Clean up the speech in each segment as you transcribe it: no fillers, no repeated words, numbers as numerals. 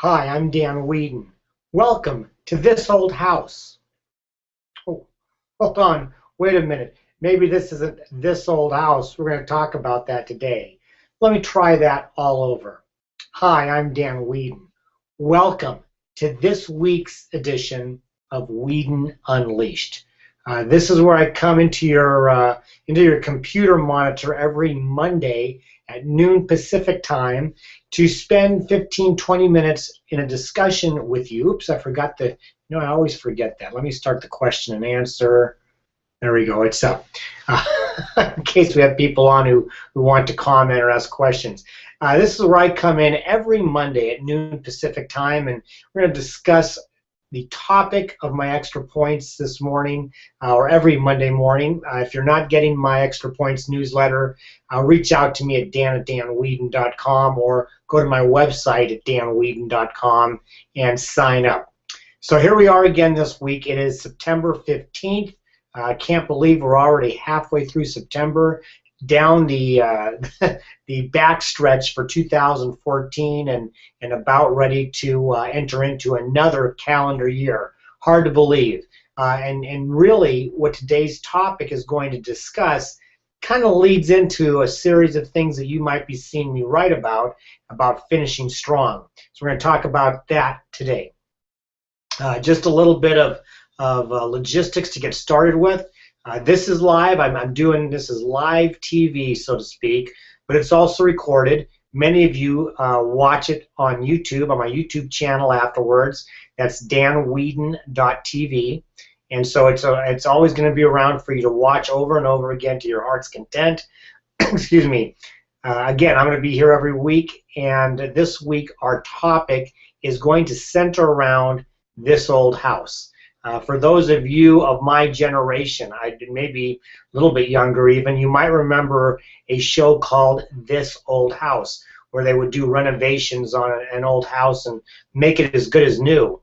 Hi, I'm Dan Weedin. Welcome to This Old House. Oh, hold on. Wait a minute. Maybe this isn't this old house. We're going to talk about that today. Let me try that all over. Hi, I'm Dan Weedin. Welcome to this week's edition of Weedin Unleashed. This is where I come into your computer monitor every Monday at noon Pacific time to spend 15-20 minutes in a discussion with you. Oops, I forgot I always forget that. Let me start the question and answer. There we go. It's up. In case we have people on who want to comment or ask questions. This is where I come in every Monday at noon Pacific time, and we're going to discuss the topic of my extra points this morning, or every Monday morning. If you're not getting my extra points newsletter, reach out to me at dan@danweedin.com or go to my website at danweedin.com and sign up. So here we are again this week. It is September 15th. I can't believe we're already halfway through September, down the the backstretch for 2014, and about ready to enter into another calendar year. Hard to believe. And really, what today's topic is going to discuss kind of leads into a series of things that you might be seeing me write about finishing strong. So we're going to talk about that today. Just a little bit of logistics to get started with. This is live. This is live TV, so to speak, but it's also recorded. Many of you watch it on YouTube, on my YouTube channel afterwards. That's danweedin.tv, and so it's always going to be around for you to watch over and over again to your heart's content. Excuse me. Again, I'm going to be here every week, and this week our topic is going to center around this old house. For those of you of my generation, maybe a little bit younger even, you might remember a show called This Old House, where they would do renovations on an old house and make it as good as new.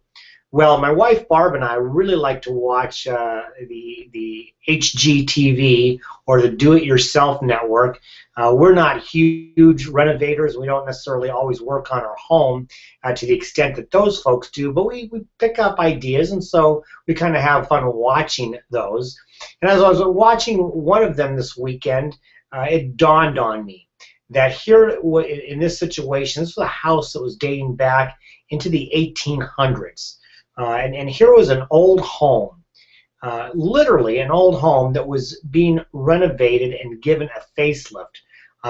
Well, my wife Barb and I really like to watch the HGTV, or the Do-It-Yourself Network. We're not huge renovators. We don't necessarily always work on our home to the extent that those folks do, but we pick up ideas, and so we kind of have fun watching those. And as I was watching one of them this weekend, it dawned on me that here in this situation, this was a house that was dating back into the 1800s. And here was an old home, literally an old home that was being renovated and given a facelift.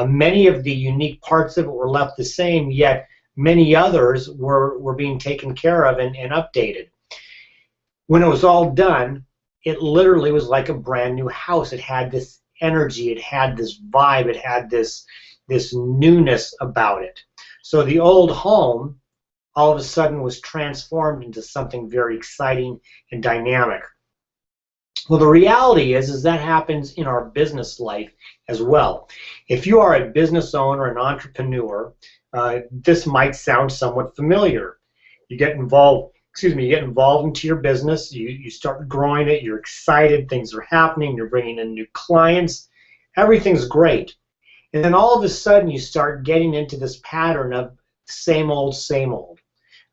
Many of the unique parts of it were left the same, yet many others were being taken care of and updated. When it was all done, it literally was like a brand new house. It had this energy, it had this vibe, it had this newness about it. So the old home all of a sudden was transformed into something very exciting and dynamic. Well, the reality is that happens in our business life as well. If you are a business owner, an entrepreneur, this might sound somewhat familiar. You get involved into your business, you start growing it, you're excited, things are happening, you're bringing in new clients, everything's great. And then all of a sudden you start getting into this pattern of same old, same old.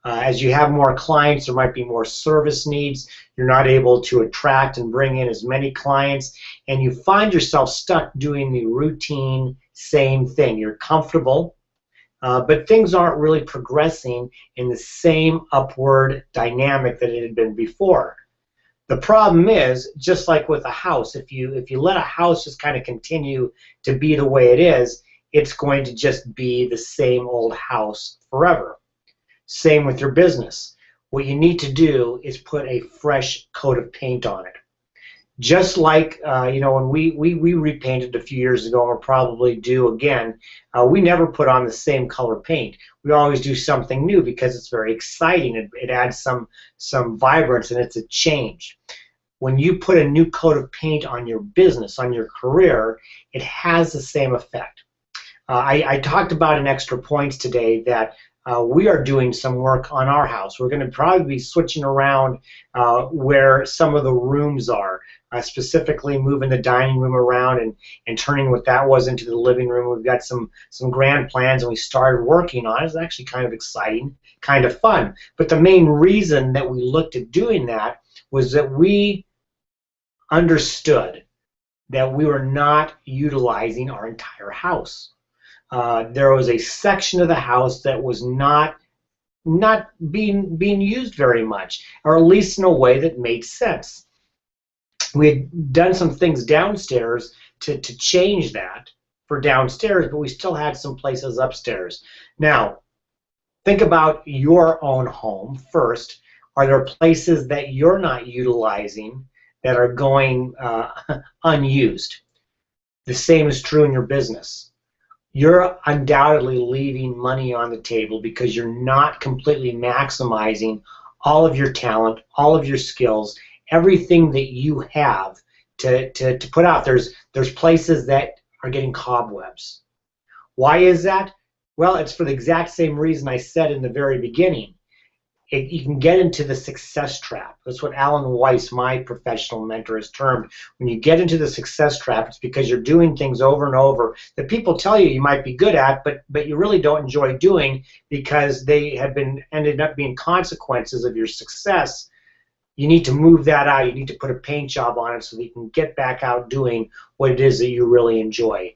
As you have more clients, there might be more service needs. You're not able to attract and bring in as many clients, and you find yourself stuck doing the routine same thing. You're comfortable, but things aren't really progressing in the same upward dynamic that it had been before. The problem is, just like with a house, if you let a house just kind of continue to be the way it is, it's going to just be the same old house forever. Same with your business. What you need to do is put a fresh coat of paint on it. Just like when we repainted a few years ago, and we'll probably do again, we never put on the same color paint. We always do something new because it's very exciting. It adds some vibrance, and it's a change. When you put a new coat of paint on your business, on your career, it has the same effect. I talked about in Extra Points today that we are doing some work on our house. We're going to probably be switching around where some of the rooms are, specifically moving the dining room around and turning what that was into the living room. We've got some grand plans, and we started working on it. It's actually kind of exciting, kind of fun. But the main reason that we looked at doing that was that we understood that we were not utilizing our entire house. There was a section of the house that was not being used very much, or at least in a way that made sense. We had done some things downstairs to change that for downstairs, but we still had some places upstairs. Now, think about your own home first. Are there places that you're not utilizing that are going unused? The same is true in your business. You're undoubtedly leaving money on the table because you're not completely maximizing all of your talent, all of your skills, everything that you have to put out. There's places that are getting cobwebs. Why is that? Well, it's for the exact same reason I said in the very beginning. You can get into the success trap. That's what Alan Weiss, my professional mentor, has termed. When you get into the success trap, it's because you're doing things over and over that people tell you you might be good at, but you really don't enjoy doing because they have ended up being consequences of your success. You need to move that out. You need to put a paint job on it so that you can get back out doing what it is that you really enjoy.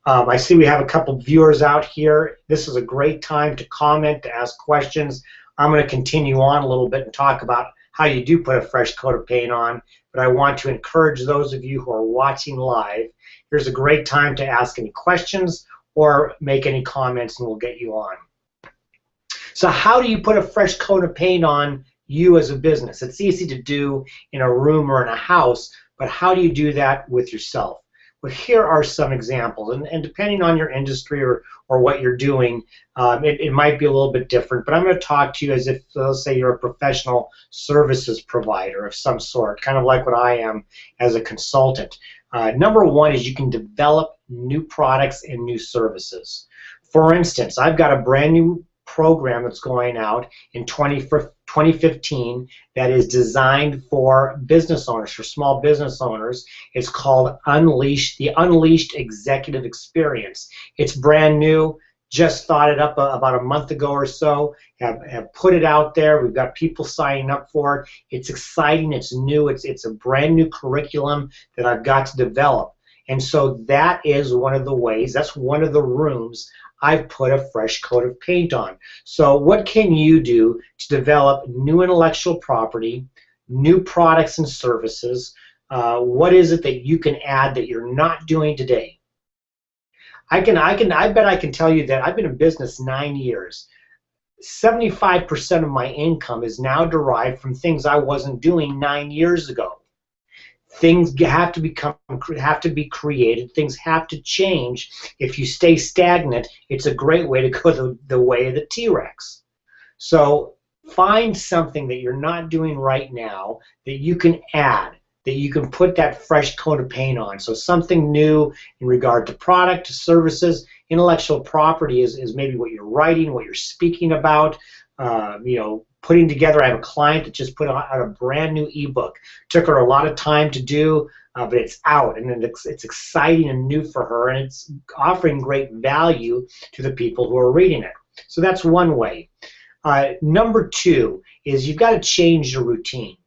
I see we have a couple viewers out here. This is a great time to comment, to ask questions. I'm going to continue on a little bit and talk about how you do put a fresh coat of paint on, but I want to encourage those of you who are watching live. Here's a great time to ask any questions or make any comments, and we'll get you on. So how do you put a fresh coat of paint on you as a business? It's easy to do in a room or in a house, but how do you do that with yourself? Well, here are some examples, and depending on your industry or what you're doing, it might be a little bit different, but I'm going to talk to you as if, let's say, you're a professional services provider of some sort, kind of like what I am as a consultant. Number one is you can develop new products and new services. For instance, I've got a brand new program that's going out in 2015 that is designed for business owners, for small business owners. It's called the Unleashed Executive Experience. It's brand new, just thought it up about a month ago or so, have put it out there. We've got people signing up for it. It's exciting, it's new, it's a brand new curriculum that I've got to develop. And so that is one of the ways, that's one of the rooms I've put a fresh coat of paint on. So what can you do to develop new intellectual property, new products and services? What is it that you can add that you're not doing today? I bet I can tell you that I've been in business 9 years. 75% of my income is now derived from things I wasn't doing 9 years ago. Things have to be created. Things have to change. If you stay stagnant, it's a great way to go the way of the T-Rex. So find something that you're not doing right now that you can add, that you can put that fresh coat of paint on. So something new in regard to product, to services. Intellectual property is maybe what you're writing, what you're speaking about. Putting together, I have a client that just put out a brand new ebook. Took her a lot of time to do, but it's out, and it's exciting and new for her, and it's offering great value to the people who are reading it. So that's one way. Number two is you've got to change your routine.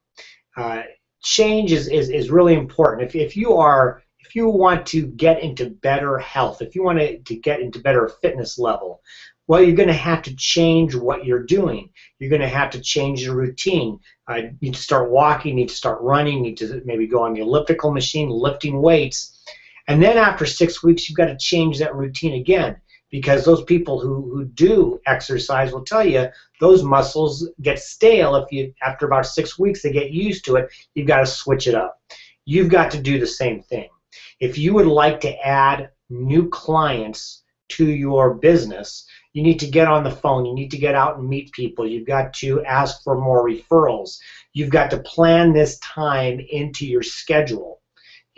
Change is really important. If you want to get into better health, if you want to get into better fitness level, well, you're going to have to change what you're doing. You're going to have to change your routine. You need to start walking, you need to start running, you need to maybe go on the elliptical machine, lifting weights. And then after 6 weeks, you've got to change that routine again, because those people who do exercise will tell you those muscles get stale after about 6 weeks. They get used to it. You've got to switch it up. You've got to do the same thing. If you would like to add new clients to your business, you need to get on the phone. You need to get out and meet people. You've got to ask for more referrals. You've got to plan this time into your schedule.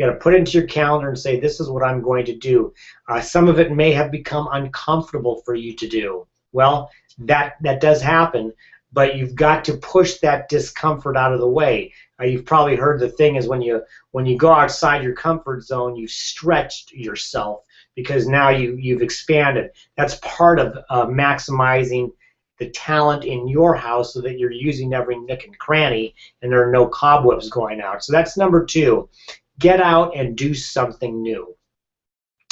You got to put it into your calendar and say, this is what I'm going to do. Some of it may have become uncomfortable for you to do. Well, that does happen, but you've got to push that discomfort out of the way. You've probably heard the thing is when you go outside your comfort zone, you've stretched yourself because now you've expanded. That's part of maximizing the talent in your house so that you're using every nook and cranny and there are no cobwebs going out. So that's number 2. Get out and do something new.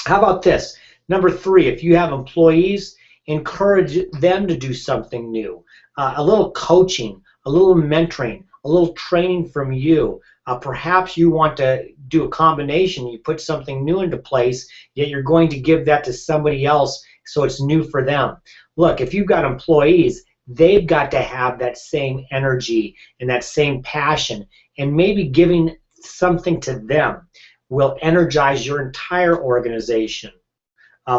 How about this? Number 3, if you have employees, encourage them to do something new. A little coaching, a little mentoring, a little training from you. Perhaps you want to do a combination. You put something new into place, yet you're going to give that to somebody else so it's new for them. Look, if you've got employees, they've got to have that same energy and that same passion, and maybe giving something to them will energize your entire organization.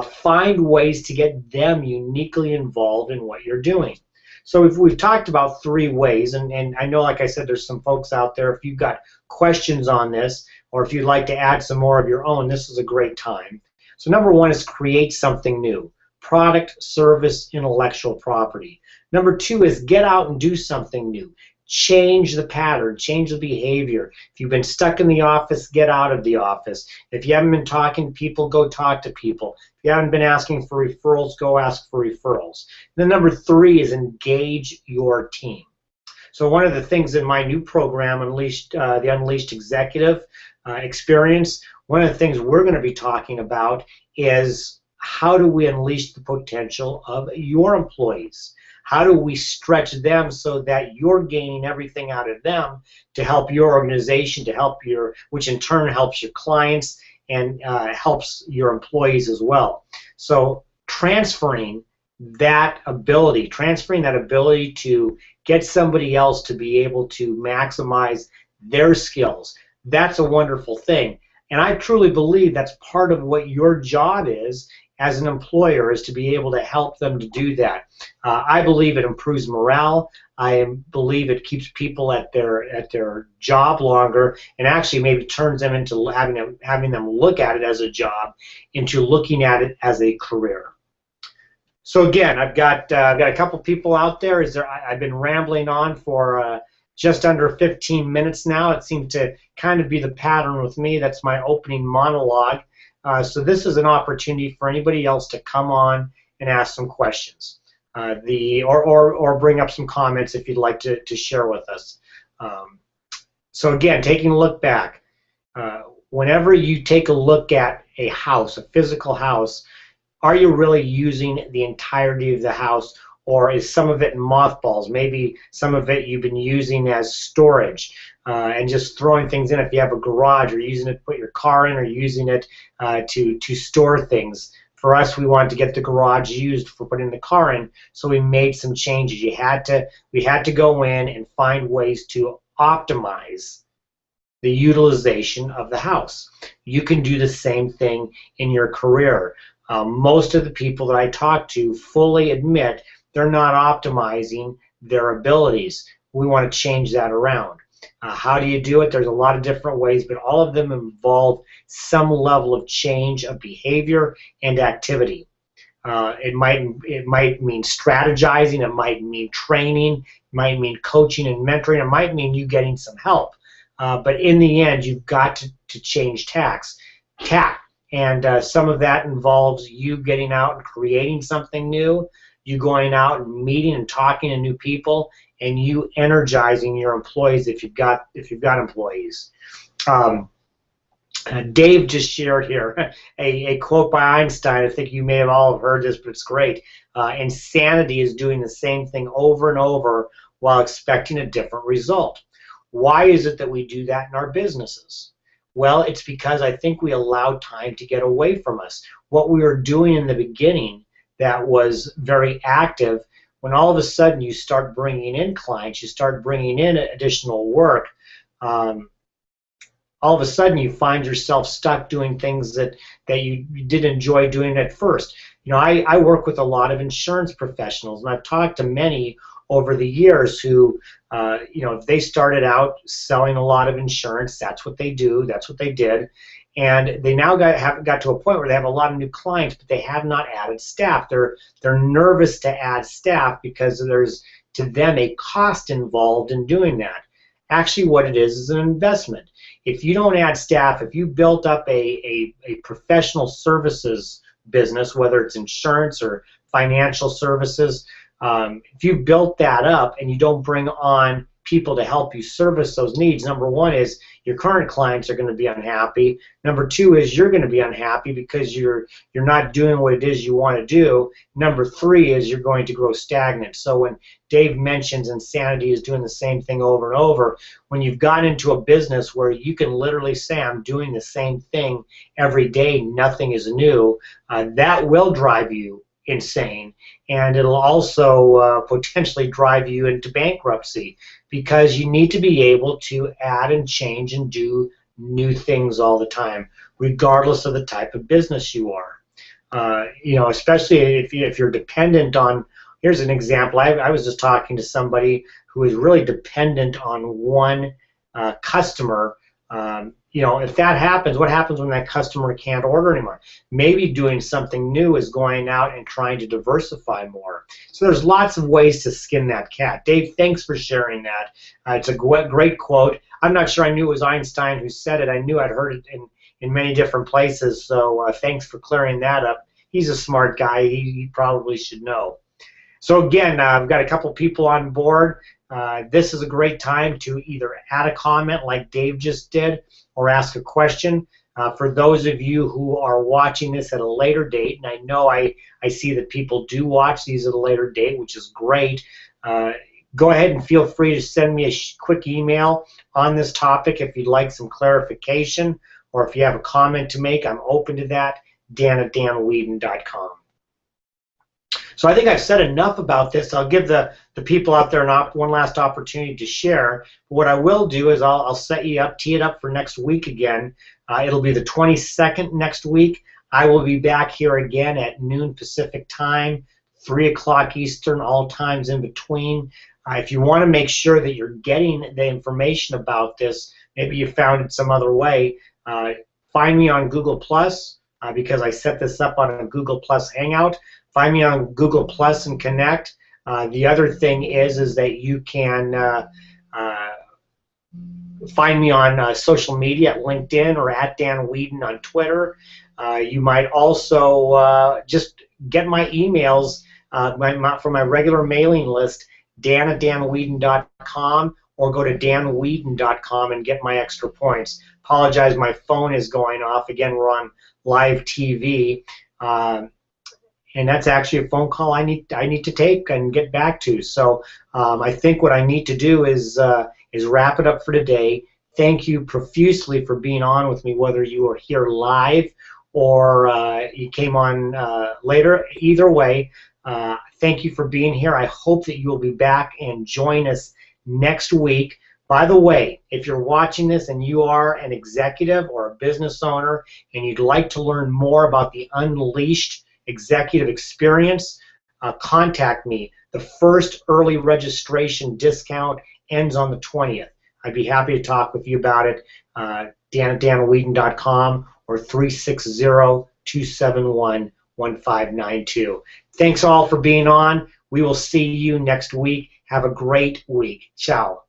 Find ways to get them uniquely involved in what you're doing. So we've talked about 3 ways, and I know, like I said, there's some folks out there. If you've got questions on this, or if you'd like to add some more of your own, this is a great time. So number 1 is create something new. Product, service, intellectual property. Number 2 is get out and do something new. Change the pattern, change the behavior. If you've been stuck in the office, get out of the office. If you haven't been talking to people, go talk to people. If you haven't been asking for referrals, go ask for referrals. Then number 3 is engage your team. So one of the things in my new program, Unleashed, the Unleashed Executive Experience, one of the things we're going to be talking about is how do we unleash the potential of your employees? How do we stretch them so that you're gaining everything out of them to help your organization, which in turn helps your clients and helps your employees as well. So transferring that ability to get somebody else to be able to maximize their skills, that's a wonderful thing. And I truly believe that's part of what your job is as an employer, is to be able to help them to do that. I believe it improves morale. I believe it keeps people at their job longer, and actually maybe turns them into having them look at it as a job, into looking at it as a career. So again, I've got a couple people out there. I've been rambling on for just under 15 minutes now. It seemed to kind of be the pattern with me. That's my opening monologue. So this is an opportunity for anybody else to come on and ask some questions, or bring up some comments if you'd like to share with us. So again, taking a look back, whenever you take a look at a house, a physical house, are you really using the entirety of the house, or is some of it in mothballs? Maybe some of it you've been using as storage and just throwing things in. If you have a garage, or using it to put your car in, or using it to store things. For us, we wanted to get the garage used for putting the car in, so we made some changes. We had to go in and find ways to optimize the utilization of the house. You can do the same thing in your career. Most of the people that I talk to fully admit they're not optimizing their abilities. We want to change that around. How do you do it? There's a lot of different ways, but all of them involve some level of change of behavior and activity. It might mean strategizing, it might mean training, it might mean coaching and mentoring, it might mean you getting some help. But in the end, you've got to change tack. And some of that involves you getting out and creating something new, you going out and meeting and talking to new people, and you energizing your employees if you've got employees. Dave just shared here a quote by Einstein. I think you may have all heard this, but it's great. Insanity is doing the same thing over and over while expecting a different result. Why is it that we do that in our businesses? Well, it's because I think we allowed time to get away from us. What we were doing in the beginning that was very active, when all of a sudden you start bringing in clients, you start bringing in additional work, all of a sudden you find yourself stuck doing things that you did enjoy doing at first. You know, I work with a lot of insurance professionals, and I've talked to many over the years who, they started out selling a lot of insurance. That's what they do. That's what they did. And they now got to a point where they have a lot of new clients, but they have not added staff. They're nervous to add staff because there's, to them, a cost involved in doing that. Actually, what it is an investment. If you don't add staff, if you built up a professional services business, whether it's insurance or financial services, if you built that up and you don't bring on people to help you service those needs, number one is your current clients are going to be unhappy. Number two is you're going to be unhappy because you're not doing what it is you want to do. Number three is you're going to grow stagnant. So when Dave mentions insanity is doing the same thing over and over, when you've gotten into a business where you can literally say I'm doing the same thing every day, nothing is new, that will drive you insane, and it'll also potentially drive you into bankruptcy, because you need to be able to add and change and do new things all the time, regardless of the type of business you are. Especially if you're dependent on, here's an example. I was just talking to somebody who is really dependent on one customer. If that happens, what happens when that customer can't order anymore? Maybe doing something new is going out and trying to diversify more. So there's lots of ways to skin that cat. Dave, thanks for sharing that. It's a great quote. I'm not sure I knew it was Einstein who said it. I knew I'd heard it in many different places, so thanks for clearing that up. He's a smart guy. He probably should know. So again, I've got a couple people on board. This is a great time to either add a comment like Dave just did or ask a question. For those of you who are watching this at a later date, and I know I see that people do watch these at a later date, which is great, go ahead and feel free to send me a quick email on this topic if you'd like some clarification, or if you have a comment to make. I'm open to that. Dan@danweedin.com. So I think I've said enough about this. I'll give the people out there one last opportunity to share. What I will do is I'll set you up, tee it up for next week again. It'll be the 22nd next week. I will be back here again at noon Pacific time, 3 o'clock Eastern, all times in between. If you want to make sure that you're getting the information about this, maybe you found it some other way, find me on Google+, because I set this up on a Google+ Hangout. Find me on Google+ and connect. The other thing is that you can find me on social media at LinkedIn or at Dan Weedin on Twitter. You might also just get my emails from my regular mailing list, dan@danweedin.com, or go to danweedin.com and get my extra points. Apologize, my phone is going off. Again, we're on live TV. And that's actually a phone call I need to take and get back to. So I think what I need to do is wrap it up for today. Thank you profusely for being on with me, whether you are here live or you came on later. Either way, thank you for being here. I hope that you will be back and join us next week. By the way, if you're watching this and you are an executive or a business owner and you'd like to learn more about the Unleashed executive experience, contact me. The first early registration discount ends on the 20th. I'd be happy to talk with you about it. Dan@danweedin.com or 360-271-1592. Thanks all for being on. We will see you next week. Have a great week. Ciao.